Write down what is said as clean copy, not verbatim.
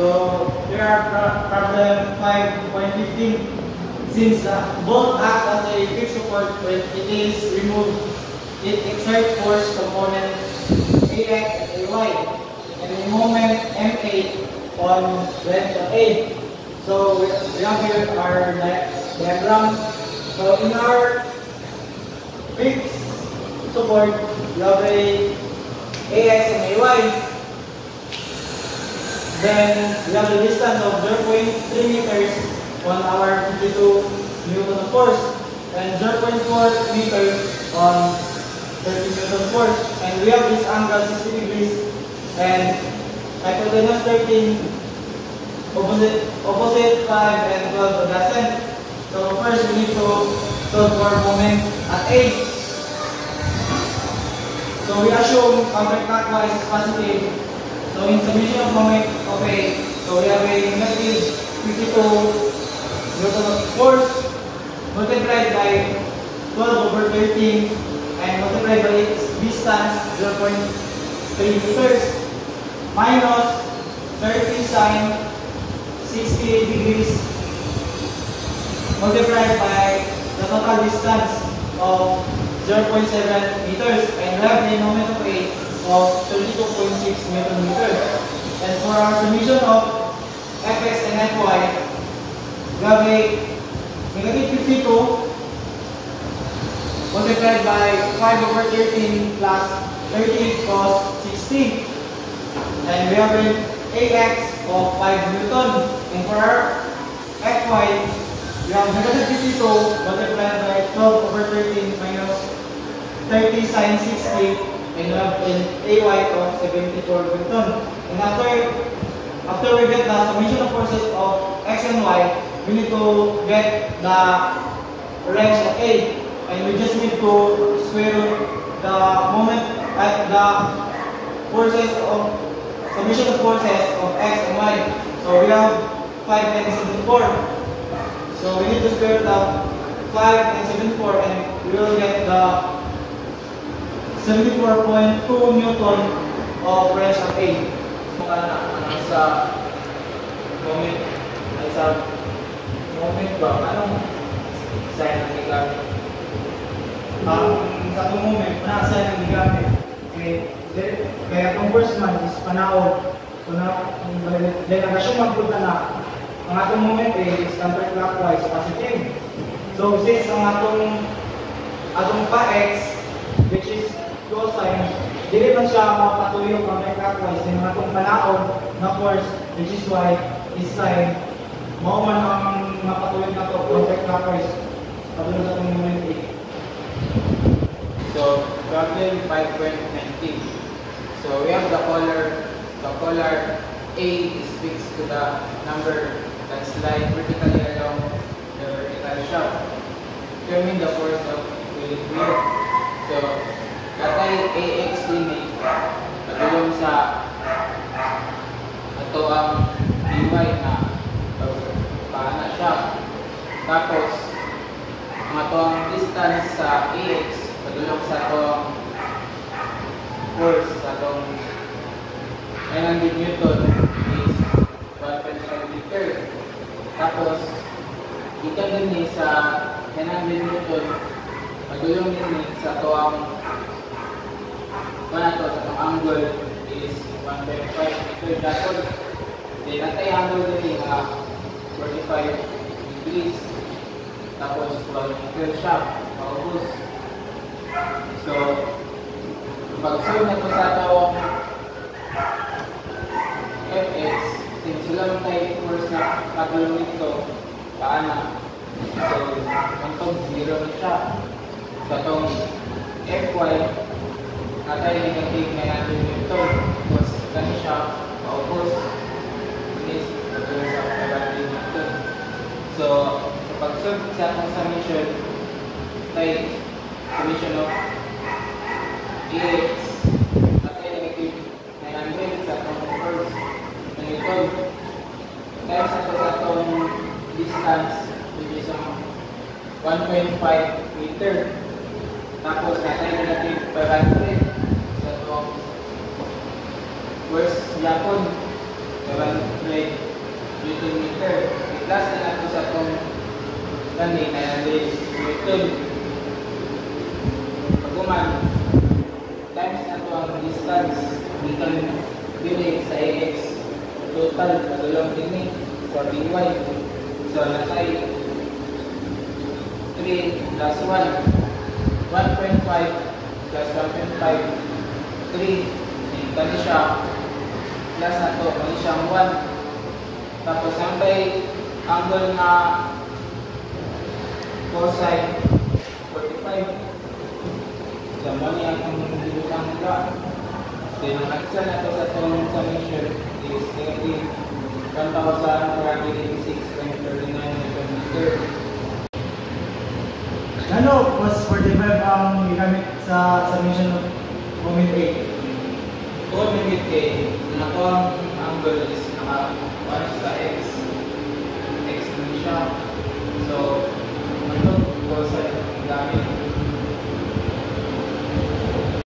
So here are problem 5.15. Since both act as a fixed support when it is removed, it exerts force component AX and AY and a moment MA on length of A. So we have here our diagram. So in our fixed support, we have a AX and AY. Then we have a distance of 0.3 meters on our 52 Newton of force and 0.4 meters on 30 Newton of force. And we have this angle 60 degrees and hypotenuse 13, opposite 5 and 12 adjacent. So first we need to solve for moment at A. So we assume counterclockwise is positive. So in summation of moment of A, so we have a negative 52 Newton of force multiplied by 12 over 13 and multiplied by its distance 0.3 meters minus 30 sine 60 degrees multiplied by the total distance of 0.7 meters and we have the moment of A of 32.6 Newton meters. And for our summation of Fx and Fy, we have a negative 52 multiplied by 5 over 13 plus 30 cos 60. And we have an AX of 5 Newton. And for our Fy, we have negative 52 multiplied by 12 over 13 minus 30 sine 60. And we have an AY of 74 Newton. And after we get the summation of forces of X and Y, we need to get the range of A, and we just need to square root the moment at the forces of summation of forces of X and Y. So we have 5 and 74. So we need to square root of 5 and 74, and we will get the 74.2 Newton of range of A. Sa moment ba? Anong sign ang gigamit? Sa itong moment, na-assign ang gigamit. Kaya itong first man is panahon. So then nagasyon magpunta na ang atong moment is counterclockwise positive. So since ang atong pa-x, which is cosine, dili man siya mapatuyo counterclockwise, din ang atong panahon na force, which is y, is sine, mao man ang mapatuyo na to counterclockwise padulong sa itong moment A. So problem 5.19. So we have the color A is fixed to the number that slide vertically along the vertical shaft. Determine the force of equilibrium. So katay AX limit padulong sa ato ang dy na paana siya. Tapos ang ato ang distance sa AX padulong sa atong force sa atong 900 Newton is 1.5 meter. Tapos dito din sa 900 Newton padulong din sa atong sa atong angle is 1.5 meter. Dapat din natay angle din 45 degrees. Tapos 12 meter siya paubos. So pag-solve na ito sa atong Fx, since sila lang tayo force na katulong ito paana, so itong 0 na siya. Sa itong Fy natay negative 900 Newton, tapos gani siya paubos is katulong sa 500 Newton. So sa pag-solve sa atong summation tayo summation of AX natay negative 900 sa atong force na Newton times sa atong distance which is 1.5 meter. Tapos natay negative 500 sa atong force yapon. So 700 Newton meter. I-plus na nato sa itong gani 900 Newton. Pagkuman, times na ito ang distance gikan dili sa AX. Total, padulong din sa BY. So, nasay 3 plus 1, 1.5 plus 1.5, 3. Kani siya, plus na ito, kani siyang 1. Tapos, ang may angle na cosine 45. So, mali ang dilutang nila. So, yung answer na ito sa itong summation is negative 1,486.39 Newton meter. Ano, cos 45 ang ginamit sa summation ng moment 8? Kung limit K, na ang angle is naka 1 sa X.